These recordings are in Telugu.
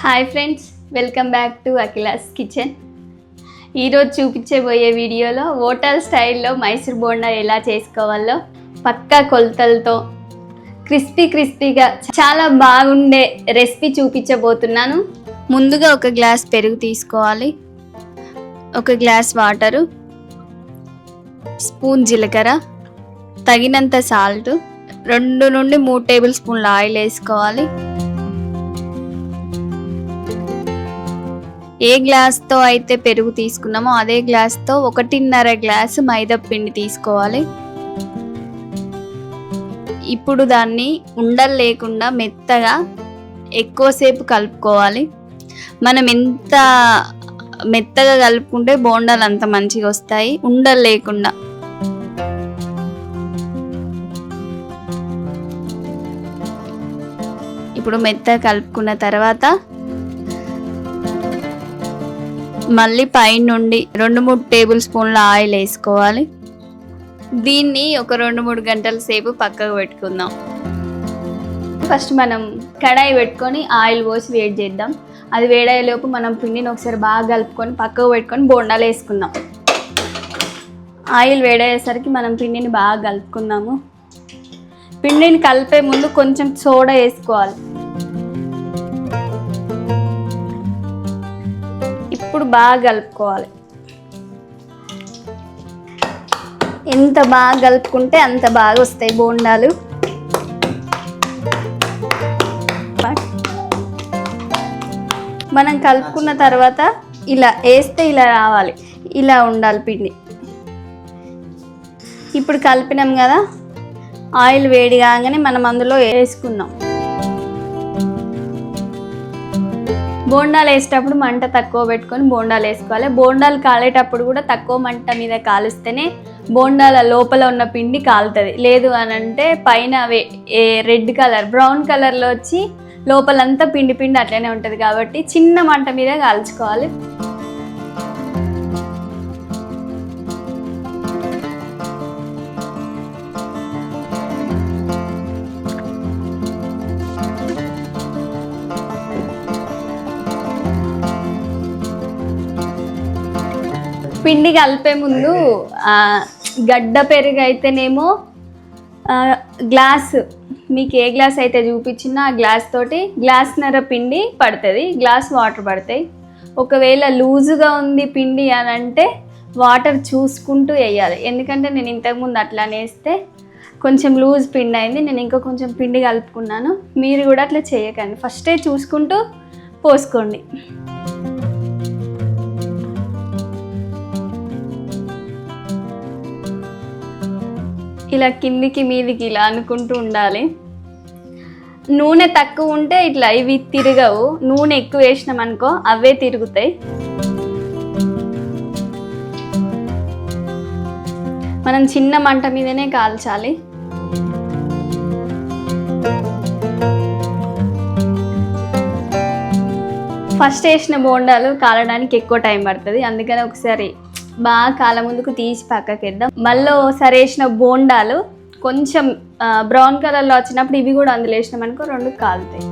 Hi friends, welcome back to Akhila's kitchen. ఈరోజు చూపించబోయే వీడియోలో హోటల్ స్టైల్లో మైసూర్ బోండా ఎలా చేసుకోవాలో పక్కా కొలతలతో క్రిస్పీగా చాలా బాగుండే రెసిపీ చూపించబోతున్నాను. ముందుగా ఒక గ్లాస్ పెరుగు తీసుకోవాలి, ఒక గ్లాస్ వాటరు, స్పూన్ జీలకర్ర, తగినంత సాల్ట్, 2 నుండి 3 టేబుల్ స్పూన్ల ఆయిల్ వేసుకోవాలి. ఏ గ్లాస్తో అయితే పెరుగు తీసుకున్నామో అదే గ్లాస్తో 1.5 గ్లాసు మైదా పిండి తీసుకోవాలి. ఇప్పుడు దాన్ని ఉండలు లేకుండా మెత్తగా ఎక్కువసేపు కలుపుకోవాలి. మనం ఎంత మెత్తగా కలుపుకుంటే బోండాలు అంత మంచిగా వస్తాయి, ఉండలు లేకుండా. ఇప్పుడు మెత్తగా కలుపుకున్న తర్వాత మళ్ళీ పైన నుండి 2-3 టేబుల్ స్పూన్ల ఆయిల్ వేసుకోవాలి. దీన్ని ఒక 2-3 గంటల సేపు పక్కకు పెట్టుకుందాం. ఫస్ట్ మనం కడాయి పెట్టుకొని ఆయిల్ పోసి వేడి చేద్దాం. అది వేడయ్యేలోపు మనం పిండిని ఒకసారి బాగా కలుపుకొని పక్కకు పెట్టుకొని బోండాలు వేసుకుందాం. ఆయిల్ వేడయ్యేసరికి మనం పిండిని బాగా కలుపుకుందాము. పిండిని కలిపే ముందు కొంచెం సోడా వేసుకోవాలి. ఇప్పుడు బాగా కలుపుకోవాలి. ఎంత బాగా కలుపుకుంటే అంత బాగా వస్తాయి బోండాలు. మనం కలుపుకున్న తర్వాత ఇలా వేస్తే ఇలా రావాలి, ఇలా ఉండాలి పిండి. ఇప్పుడు కలిపినాం కదా, ఆయిల్ వేడి కాగానే మనం అందులో వేసుకుందాం. బోండాలు వేసేటప్పుడు మంట తక్కువ పెట్టుకొని బోండాలు వేసుకోవాలి. బోండాలు కాలేటప్పుడు కూడా తక్కువ మంట మీద కాలుస్తేనే బోండాల లోపల ఉన్న పిండి కాలుతుంది. లేదు అని అంటే పైన రెడ్ కలర్, బ్రౌన్ కలర్లో వచ్చి లోపలంతా పిండి అట్లనే ఉంటుంది. కాబట్టి చిన్న మంట మీద కాల్చుకోవాలి. పిండి కలిపే ముందు గడ్డ పెరుగు అయితేనేమో గ్లాస్, మీకు ఏ గ్లాస్ అయితే చూపించినా ఆ గ్లాస్ తోటి గ్లాస్న్నర పిండి పడుతుంది, గ్లాస్ వాటర్ పడతాయి. ఒకవేళ లూజుగా ఉంది పిండి అని అంటే వాటర్ చూసుకుంటూ వేయాలి. ఎందుకంటే నేను ఇంతకుముందు అట్లానే వేస్తే కొంచెం లూజ్ పిండి అయింది, నేను ఇంకా కొంచెం పిండి కలుపుకున్నాను. మీరు కూడా అట్లా చేయకండి, ఫస్టే చూసుకుంటూ పోసుకోండి. ఇలా కిందికి మీదికి ఇలా అనుకుంటూ ఉండాలి. నూనె తక్కువ ఉంటే ఇట్లా ఇవి తిరగవు, నూనె ఎక్కువ వేసినాం అనుకో అవే తిరుగుతాయి. మనం చిన్న మంట మీదనే కాల్చాలి. ఫస్ట్ వేసిన బోండాలు కాలడానికి ఎక్కువ టైం పడుతుంది, అందుకని ఒకసారి బాగా కాల ముందుకు తీసి పక్కకేద్దాం. మళ్ళీ ఒకసారి వేసిన బోండాలు కొంచెం బ్రౌన్ కలర్లో వచ్చినప్పుడు ఇవి కూడా అందులో వేసినామనుకో 2 కాలుతాయి.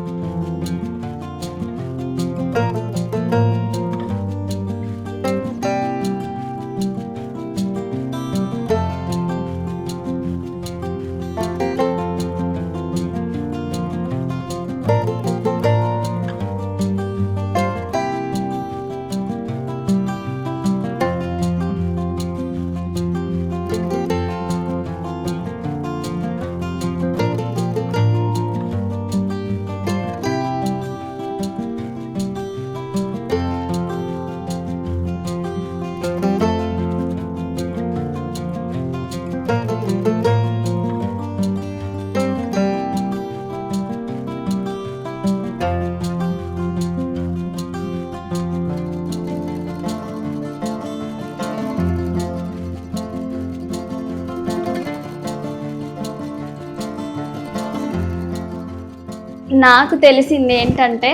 నాకు తెలిసింది ఏంటంటే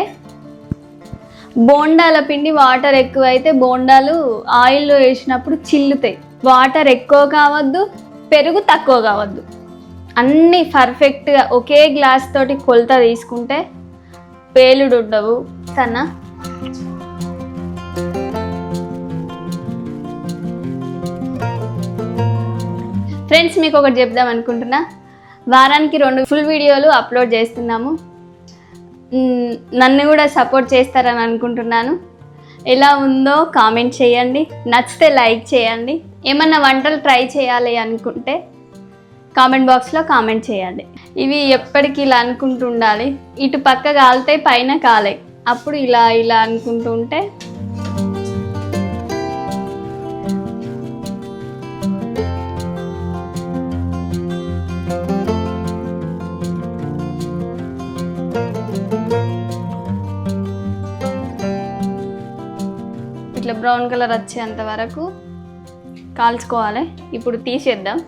బోండాల పిండి వాటర్ ఎక్కువైతే బోండాలు ఆయిల్లో వేసినప్పుడు చిల్లుతాయి. వాటర్ ఎక్కువ కావద్దు, పెరుగు తక్కువ కావద్దు. అన్నీ పర్ఫెక్ట్గా ఒకే గ్లాస్ తోటి కొలత తీసుకుంటే పేలుడు ఉండవు, కన్నా ఫ్రెండ్స్, మీకు ఒకటి చెప్దాం అనుకుంటున్నా. వారానికి 2 ఫుల్ వీడియోలు అప్లోడ్ చేస్తున్నాము. నన్ను కూడా సపోర్ట్ చేస్తారని అనుకుంటున్నాను. ఎలా ఉందో కామెంట్ చేయండి, నచ్చితే లైక్ చేయండి. ఏమన్నా వంటలు ట్రై చేయాలి అనుకుంటే కామెంట్ బాక్స్లో కామెంట్ చేయండి. ఇవి ఎప్పటికీ ఇలా అనుకుంటూ ఉండాలి. ఇటు పక్క కాలుతాయి, పైన కాలాయి. అప్పుడు ఇలా ఇలా అనుకుంటూ ఉంటే ఇట్లా బ్రౌన్ కలర్ వచ్చేంత వరకు కాల్చుకోవాలి. ఇప్పుడు తీసేద్దాం.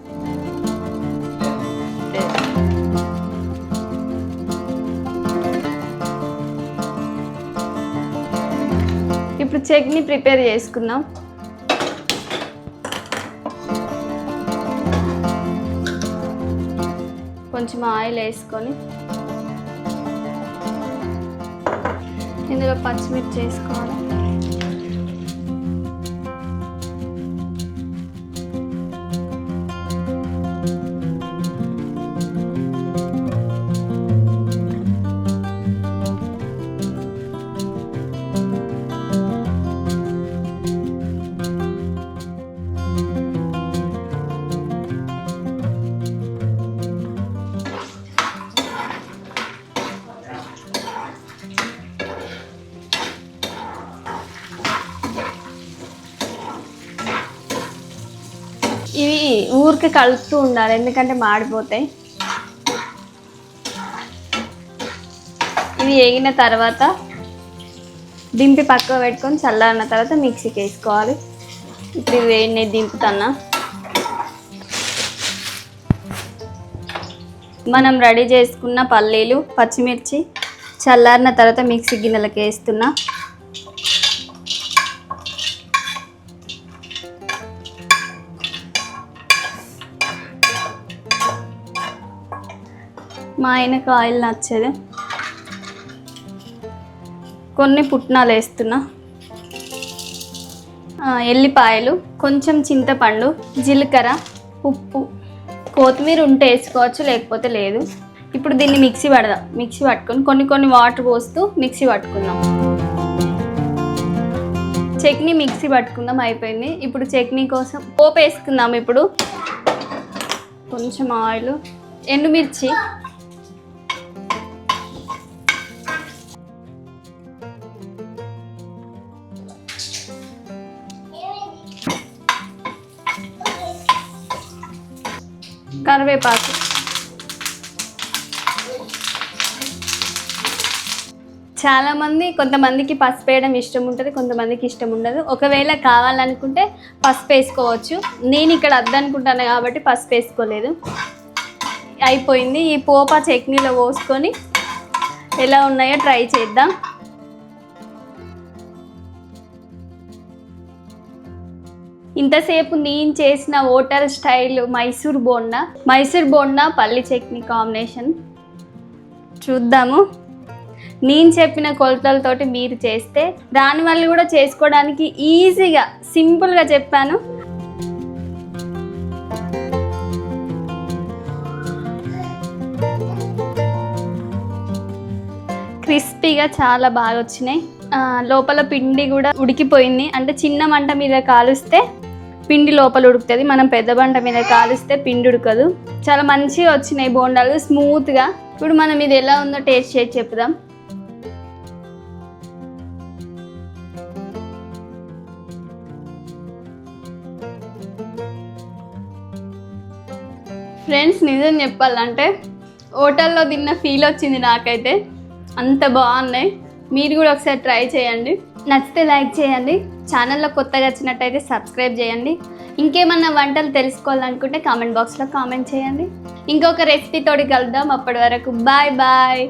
ఇప్పుడు చట్నీ ప్రిపేర్ చేసుకుందాం. కొంచెం ఆయిల్ వేసుకొని ఇందులో పచ్చిమిర్చి వేసుకోవాలి. ఇవి ఊరికి కలుపుతూ ఉండాలి, ఎందుకంటే మాడిపోతాయి. ఇవి వేగిన తర్వాత దింపి పక్కకు పెట్టుకొని చల్లారిన తర్వాత మిక్సీకి వేసుకోవాలి. ఇప్పుడు ఇవి వేడిని దింపుతున్నా. మనం రెడీ చేసుకున్న పల్లీలు, పచ్చిమిర్చి చల్లారిన తర్వాత మిక్సీ గిన్నెలకు వేస్తున్నా. మా ఆయనకు ఆయిల్ నచ్చదు. కొన్ని పుట్నాలు వేస్తున్నా, ఎల్లిపాయలు, కొంచెం చింతపండు, జీలకర్ర, ఉప్పు, కొత్తిమీర ఉంటే వేసుకోవచ్చు, లేకపోతే లేదు. ఇప్పుడు దీన్ని మిక్సీ పట్టుకొని కొన్ని వాటర్ పోస్తూ మిక్సీ పట్టుకుందాం. చట్నీ మిక్సీ పట్టుకుందాం, అయిపోయింది. ఇప్పుడు చట్నీ కోసం పోపు వేసుకుందాం. ఇప్పుడు కొంచెం ఆయిల్, ఎండుమిర్చి, కరివేపాకు, కొంతమందికి పసుపు వేయడం ఇష్టం ఉంటుంది, కొంతమందికి ఇష్టం ఉండదు. ఒకవేళ కావాలనుకుంటే పసుపు వేసుకోవచ్చు. నేను ఇక్కడ వద్దనుకుంటాను కాబట్టి పసుపు వేసుకోలేదు. అయిపోయింది. ఈ పోపా చట్నీలో పోసుకొని ఎలా ఉన్నాయో ట్రై చేద్దాం. ఇంతసేపు నేను చేసిన హోటల్ స్టైల్ మైసూర్ బోండా పల్లి చట్నీ కాంబినేషన్ చూద్దాము. నేను చెప్పిన కొలతలతోటి మీరు చేస్తే దానివల్ల కూడా చేసుకోవడానికి ఈజీగా సింపుల్గా చెప్పాను. క్రిస్పీగా చాలా బాగా వచ్చినాయి. లోపల పిండి కూడా ఉడికిపోయింది. అంటే చిన్న మంట మీద కాలుస్తే పిండి లోపల ఉడుకుతుంది, మనం పెద్ద మంట మీద కాలుస్తే పిండి ఉడకదు. చాలా మంచిగా వచ్చినాయి బోండాలు, స్మూత్గా. ఇప్పుడు మనం ఇది ఎలా ఉందో టేస్ట్ చేసి చెప్దాం. ఫ్రెండ్స్, నిజం చెప్పాలంటే హోటల్లో తిన్న ఫీల్ వచ్చింది నాకైతే. అంత బాగున్నాయి. మీరు కూడా ఒకసారి ట్రై చేయండి. నచ్చితే లైక్ చేయండి. ఛానల్లో కొత్తగా వచ్చినట్టయితే సబ్స్క్రైబ్ చేయండి. ఇంకేమన్నా వంటలు తెలుసుకోవాలనుకుంటే కామెంట్ బాక్స్లో కామెంట్ చేయండి. ఇంకొక రెసిపీ తోటి కలుద్దాం. అప్పటి వరకు బాయ్ బాయ్.